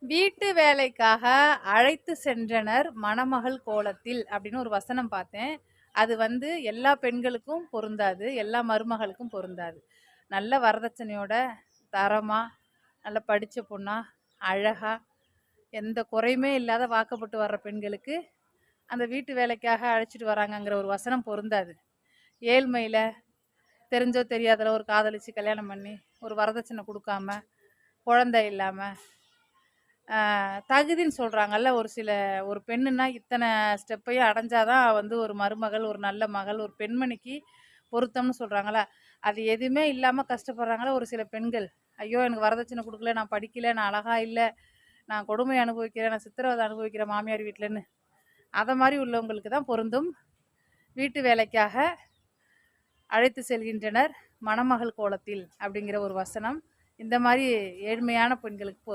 வீட்டு வேலைக்காக அழைத்து சென்றனர் மணமகள் கோலத்தில் அப்படின்னு ஒரு வசனம் பார்த்தேன். அது வந்து எல்லா பெண்களுக்கும் பொருந்தாது. எல்லா மருமகளுக்கும் பொருந்தாது. நல்ல வரதட்சணையோட, தரமா, நல்லா படிச்ச பொண்ணா, அழகா, எந்த குறையுமே இல்லாத வாக்கப்பட்டு வர்ற பெண்களுக்கு, அந்த வீட்டு வேலைக்காக அழைச்சிட்டு வராங்கங்கிற ஒரு வசனம் பொருந்தாது. ஏழ்மையில, தெரிஞ்சோ தெரியாதோ ஒரு காதலிச்சு கல்யாணம் பண்ணி, ஒரு வரதட்சணை குடுக்காம, குழந்தை இல்லாம தகுதின்னு சொல்கிறாங்கல்ல ஒரு சில ஒரு பெண்ணுன்னா இத்தனை ஸ்டெப்பையும் அடைஞ்சாதான் வந்து ஒரு மருமகள் ஒரு நல்ல மகள் ஒரு பெண்மணிக்கு பொருத்தம்னு சொல்கிறாங்களா அது எதுவுமே இல்லாமல் கஷ்டப்படுறாங்களா ஒரு சில பெண்கள். ஐயோ எனக்கு வரதட்சணை கொடுக்கல, நான் படிக்கல, நான் அழகா இல்லை, நான் கொடுமை அனுபவிக்கிறேன், நான் சித்திரவதை அனுபவிக்கிறேன் மாமியார் வீட்டிலன்னு, அதை மாதிரி உள்ளவங்களுக்கு தான் பொருந்தும். வீட்டு வேலைக்காக அழைத்து செல்கின்றனர் மணமகள் கோலத்தில் அப்படிங்கிற ஒரு வசனம் இந்த மாதிரி ஏழ்மையான பெண்களுக்கு பொருந்தும்.